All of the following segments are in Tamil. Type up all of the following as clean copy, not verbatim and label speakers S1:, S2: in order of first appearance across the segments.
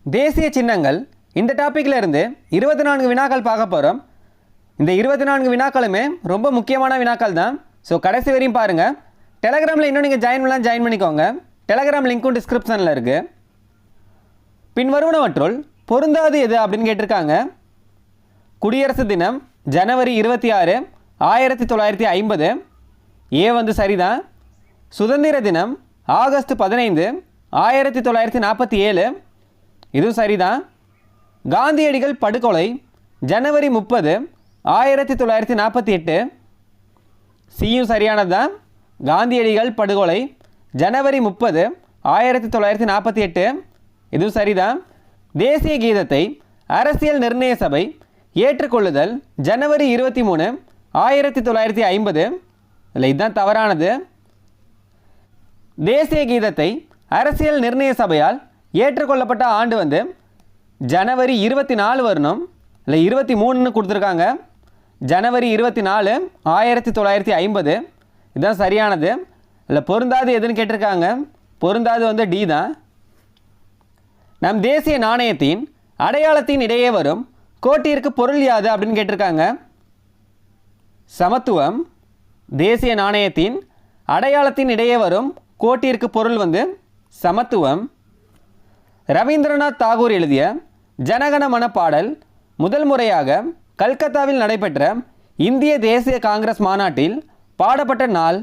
S1: தேசிய சின்னங்கள் இந்த டாப்பிக்கில் இருந்து 24 வினாக்கள் பார்க்க போகிறோம். இந்த 24 வினாக்களுமே ரொம்ப முக்கியமான வினாக்கள் தான். ஸோ கடைசி வரையும் பாருங்கள். டெலகிராமில் இன்னும் நீங்கள் ஜாயின் பண்ணிக்கோங்க. டெலகிராம் லிங்க்கும் டிஸ்கிரிப்ஷனில் இருக்குது. பின்வருவனவற்றுள் பொருந்தாது எது அப்படின்னு கேட்டிருக்காங்க. குடியரசு தினம் ஜனவரி 26, 1950. ஏ வந்து சரிதான். சுதந்திர தினம் ஆகஸ்ட் 15, 1947. இதுவும் சரிதான். காந்தியடிகள் படுகொலை ஜனவரி 30, 1948. சியும் சரியானது தான். காந்தியடிகள் படுகொலை ஜனவரி 30, 1948. இதுவும் சரிதான். தேசிய கீதத்தை அரசியல் நிர்ணய சபை ஏற்றுக்கொள்ளுதல் ஜனவரி 23, 1950. இல்லை, இதுதான் தவறானது. தேசிய கீதத்தை அரசியல் நிர்ணய சபையால் ஏற்றுக்கொள்ளப்பட்ட ஆண்டு வந்து ஜனவரி 24 வரணும். இல்லை 23ன்னு கொடுத்துருக்காங்க. ஜனவரி 24, 1950. இதுதான் சரியானது. இல்லை பொருந்தாது எதுன்னு கேட்டிருக்காங்க. பொருந்தாது வந்து டி தான். நம் தேசிய நாணயத்தின் அடையாளத்தின் இடையே வரும் கோட்டிற்கு பொருள் யாது அப்படின்னு கேட்டிருக்காங்க. சமத்துவம். தேசிய நாணயத்தின் அடையாளத்தின் இடையே வரும் கோட்டிற்கு பொருள் வந்து சமத்துவம். ரவீந்திரநாத் தாகூர் எழுதிய ஜனகணமன பாடல் முதல் முறையாக கல்கத்தாவில் நடைபெற்ற இந்திய தேசிய காங்கிரஸ் மாநாட்டில் பாடப்பட்ட நாள்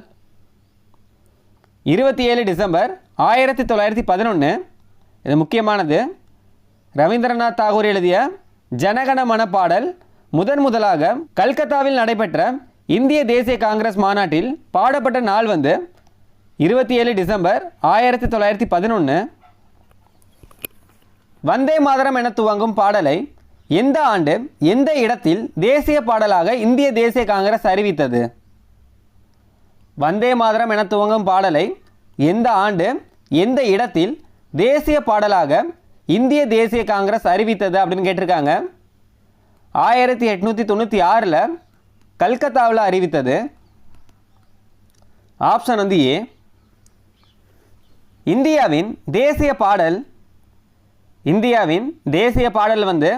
S1: 27 டிசம்பர் 1911. இது முக்கியமானது. ரவீந்திரநாத் தாகூர் எழுதிய ஜனகணமன பாடல் முதலாக கல்கத்தாவில் நடைபெற்ற இந்திய தேசிய காங்கிரஸ் மாநாட்டில் பாடப்பட்ட நாள் வந்து 27 டிசம்பர் 1911. வந்தே மாதரம் என துவங்கும் பாடலை எந்த ஆண்டு எந்த இடத்தில் தேசிய பாடலாக இந்திய தேசிய காங்கிரஸ் அறிவித்தது? வந்தே மாதரம் என துவங்கும் பாடலை எந்த ஆண்டு எந்த இடத்தில் தேசிய பாடலாக இந்திய தேசிய காங்கிரஸ் அறிவித்தது அப்படின்னு கேட்டிருக்காங்க. 1896 கல்கத்தாவில் அறிவித்தது. ஆப்ஷன் வந்து ஏ. இந்தியாவின் தேசிய பாடல் வந்து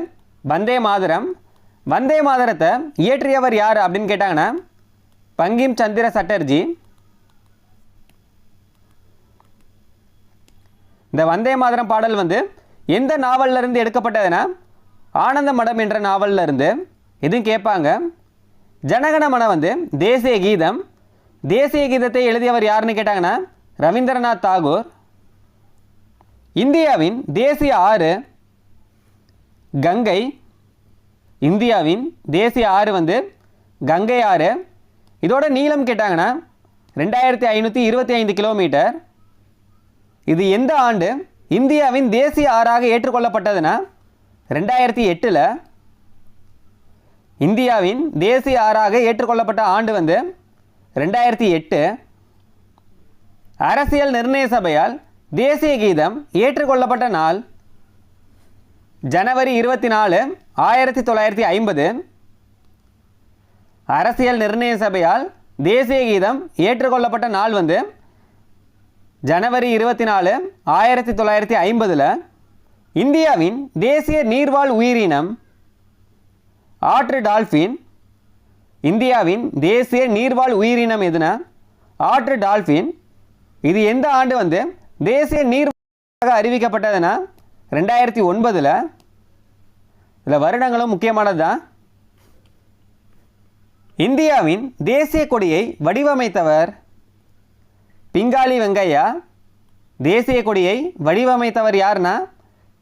S1: வந்தே மாதரம். வந்தே மாதரத்தை இயற்றியவர் யார் அப்படின்னு கேட்டாங்கன்னா பங்கிம் சந்திர சட்டர்ஜி. இந்த வந்தே மாதரம் பாடல் வந்து எந்த நாவலில் இருந்து எடுக்கப்பட்டதுன்னா ஆனந்த மடம் என்ற நாவலில் இருந்து. இதுவும் கேட்பாங்க. ஜனகணமன வந்து தேசிய கீதம். தேசிய கீதத்தை எழுதியவர் யாருன்னு கேட்டாங்கன்னா ரவீந்திரநாத் தாகூர். இந்தியாவின் தேசிய ஆறு கங்கை. இந்தியாவின் தேசிய ஆறு வந்து கங்கை ஆறு. இதோட நீளம் கேட்டாங்கன்னா 2525 கிலோமீட்டர். இது எந்த ஆண்டு இந்தியாவின் தேசிய ஆறாக ஏற்றுக்கொள்ளப்பட்டதுன்னா 2008. இந்தியாவின் தேசிய ஆறாக ஏற்றுக்கொள்ளப்பட்ட ஆண்டு வந்து 2008. அரசியல் நிர்ணய சபையால் தேசிய கீதம் ஏற்றுக்கொள்ளப்பட்ட நாள் ஜனவரி 24, 1950. அரசியல் நிர்ணய சபையால் தேசிய கீதம் ஏற்றுக்கொள்ளப்பட்ட நாள் வந்து ஜனவரி 24, 1950. இந்தியாவின் தேசிய நீர்வாழ் உயிரினம் ஆற்று டால்ஃபின். இந்தியாவின் தேசிய நீர்வாழ் உயிரினம் எதுனா ஆற்று டால்ஃபின். இது எந்த ஆண்டு வந்து தேசிய நீர்வாழாக அறிவிக்கப்பட்டதுன்னா 2009. இதில் வருடங்களும் முக்கியமானது தான். இந்தியாவின் தேசிய கொடியை வடிவமைத்தவர் பிங்காலி வெங்கையா. தேசிய கொடியை வடிவமைத்தவர் யாருன்னா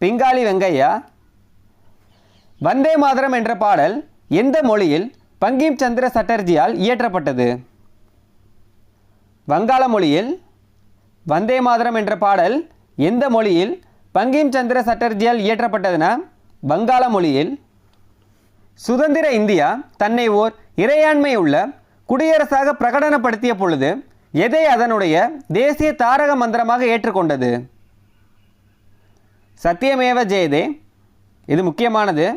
S1: பிங்காலி வெங்கையா. வந்தே மாதரம் என்ற பாடல் எந்த மொழியில் பங்கிம் சந்திர சட்டர்ஜியால் இயற்றப்பட்டது? வங்காள மொழியில். வந்தே மாதரம் என்ற பாடல் எந்த மொழியில் பங்கிம் சந்திர சட்டர்ஜியால் இயற்றப்பட்டதுன்னா வங்காள மொழியில். சுதந்திர இந்தியா தன்னை ஓர் இறையாண்மை உள்ள குடியரசாக பிரகடனப்படுத்திய பொழுது எதை அதனுடைய தேசிய தாரக மந்திரமாக ஏற்றுக்கொண்டது? சத்தியமேவ ஜெயதே. இது முக்கியமானது.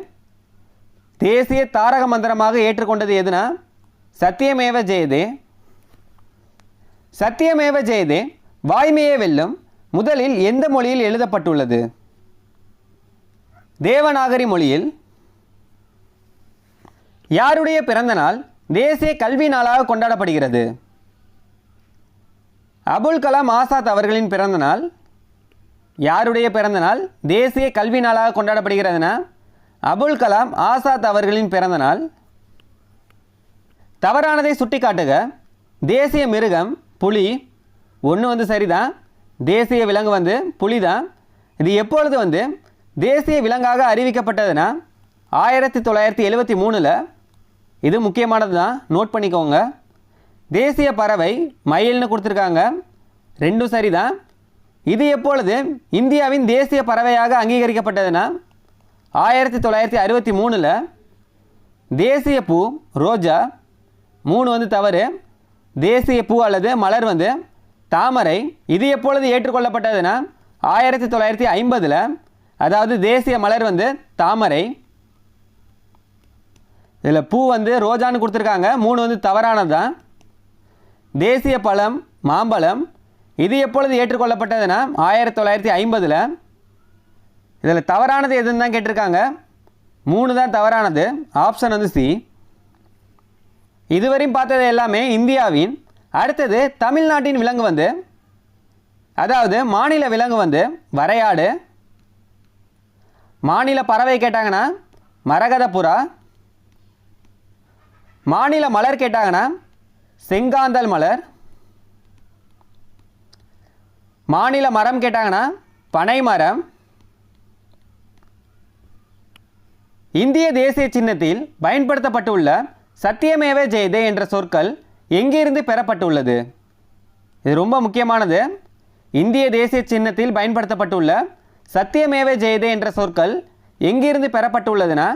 S1: தேசிய தாரக மந்திரமாக ஏற்றுக்கொண்டது எதுனா சத்தியமேவ ஜெயதே. சத்தியமேவ ஜெயதே வாய்மையே வெல்லும் முதலில் எந்த மொழியில் எழுதப்பட்டுள்ளது? தேவநாகரி மொழியில் யாருடைய பிறந்த நாள் தேசிய கல்வி நாளாக கொண்டாடப்படுகிறது? அபுல் கலாம் ஆசாத் அவர்களின் பிறந்த நாள். யாருடைய பிறந்த நாள் தேசிய கல்வி நாளாக கொண்டாடப்படுகிறதுனா அபுல் கலாம் ஆசாத் அவர்களின் பிறந்த நாள். தவறானதை சுட்டிக்காட்டுக. தேசிய மிருகம் புலி. ஒன்று சரிதான். தேசிய விலங்கு புலி தான். இது எப்பொழுது தேசிய விலங்காக அறிவிக்கப்பட்டதுன்னா 1973. இது முக்கியமானது தான், நோட் பண்ணிக்கோங்க. தேசிய பறவை மயில்னு கொடுத்துருக்காங்க, ரெண்டும் சரிதான். இது எப்பொழுது இந்தியாவின் தேசிய பறவையாக அங்கீகரிக்கப்பட்டதுன்னா 1963. தேசிய பூ ரோஜா. 3 தவறு. தேசிய பூ அல்லது மலர் தாமரை. இது எப்பொழுது ஏற்றுக்கொள்ளப்பட்டதுன்னா 1950. அதாவது தேசிய மலர் தாமரை. இதில் பூ ரோஜான்னு கொடுத்துருக்காங்க, 3 தவறானது தான். தேசிய பழம் மாம்பழம். இது எப்பொழுது ஏற்றுக்கொள்ளப்பட்டதுன்னா 1950. இதில் தவறானது எதுன்னு தான் கேட்டிருக்காங்க, 3 தான் தவறானது. Option C. இதுவரையும் பார்த்தது எல்லாமே இந்தியாவின். அடுத்தது தமிழ்நாட்டின் விலங்கு அதாவது மாநில விலங்கு வரையாடு. மாநில பறவை கேட்டாங்கன்னா மரகத புறா. மாநில மலர் கேட்டாங்கன்னா செங்காந்தல் மலர். மாநில மரம் கேட்டாங்கன்னா பனை மரம். இந்திய தேசிய சின்னத்தில் பயன்படுத்தப்பட்டுள்ள சத்தியமேவ ஜெயதே என்ற சொற்கள் எங்கிருந்து பெறப்பட்டுள்ளது? இது ரொம்ப முக்கியமானது. இந்திய தேசிய சின்னத்தில் பயன்படுத்தப்பட்டுள்ள சத்தியமேவ ஜெயதே என்ற சொற்கள் எங்கிருந்து பெறப்பட்டுள்ளதுன்னா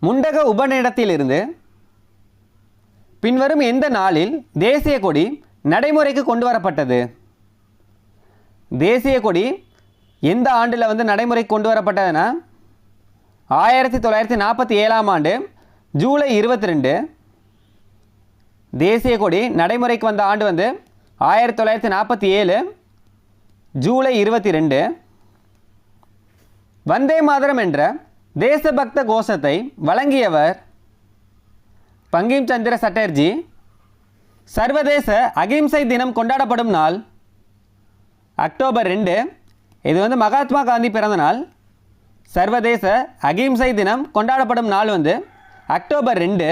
S1: முண்டக உபநிடத்திலிருந்து. பின்வரும் எந்த நாளில் தேசிய கொடி நடைமுறைக்கு கொண்டு வரப்பட்டது? தேசிய கொடி எந்த ஆண்டில் நடைமுறைக்கு கொண்டு வரப்பட்டதுன்னா 1947 ஆண்டு ஜூலை 22. தேசிய கொடி நடைமுறைக்கு வந்த ஆண்டு 1947 ஜூலை 22. வந்தே மாதரம் என்ற தேசபக்த கோஷத்தை வழங்கியவர் பங்கிம் சந்திர சட்டர்ஜி. சர்வதேச அகிம்சை தினம் கொண்டாடப்படும் நாள் அக்டோபர் 2. இது மகாத்மா காந்தி பிறந்த நாள். சர்வதேச அகிம்சை தினம் கொண்டாடப்படும் நாள் அக்டோபர் 2.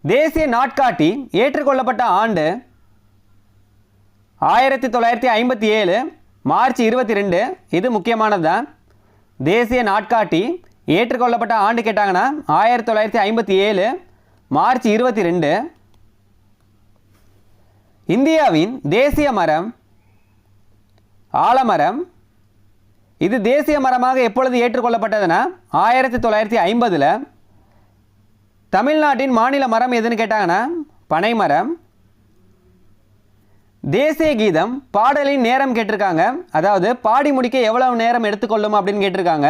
S1: தேசிய நாட்காட்டி ஏற்றுக்கொள்ளப்பட்ட ஆண்டு 1957 மார்ச் 22. இது முக்கியமானது தான். தேசிய நாட்காட்டி ஏற்றுக்கொள்ளப்பட்ட ஆண்டு கேட்டாங்கன்னா 1957 மார்ச் 22. இந்தியாவின் தேசிய மரம் ஆலமரம். இது தேசிய மரமாக எப்பொழுது ஏற்றுக்கொள்ளப்பட்டதுன்னா 1950. தமிழ்நாட்டின் மாநில மரம் எதுன்னு கேட்டாங்கன்னா பனைமரம். தேசிய கீதம் பாடலின் நேரம் கேட்டிருக்காங்க, அதாவது பாடி முடிக்க எவ்வளவு நேரம் எடுத்துக்கொள்ளும் அப்படின்னு கேட்டிருக்காங்க.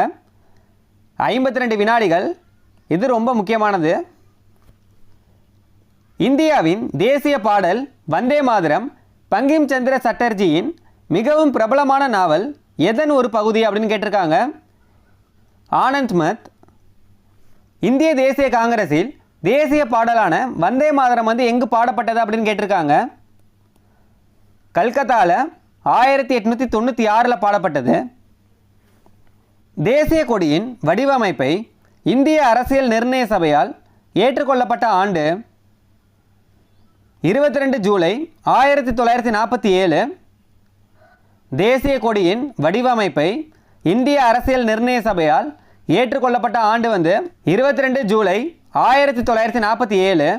S1: 52 வினாடிகள். இது ரொம்ப முக்கியமானது. இந்தியாவின் தேசிய பாடல் வந்தே மாதரம் பங்கிம் சந்திர சட்டர்ஜியின் மிகவும் பிரபலமான நாவல் எதன் ஒரு பகுதி அப்படின்னு கேட்டிருக்காங்க. ஆனந்த் மத். இந்திய தேசிய காங்கிரஸில் தேசிய பாடலான வந்தே மாதரம் எங்கு பாடப்பட்டது அப்படின்னு கேட்டிருக்காங்க. கல்கத்தாவில் 1896 பாடப்பட்டது. தேசிய கொடியின் வடிவமைப்பை இந்திய அரசியல் நிர்ணய சபையால் ஏற்றுக்கொள்ளப்பட்ட ஆண்டு 22 ஜூலை 1947. தேசிய கொடியின் வடிவமைப்பை இந்திய அரசியல் நிர்ணய சபையால் ஏற்றுக்கொள்ளப்பட்ட ஆண்டு 22 ஜூலை 1947.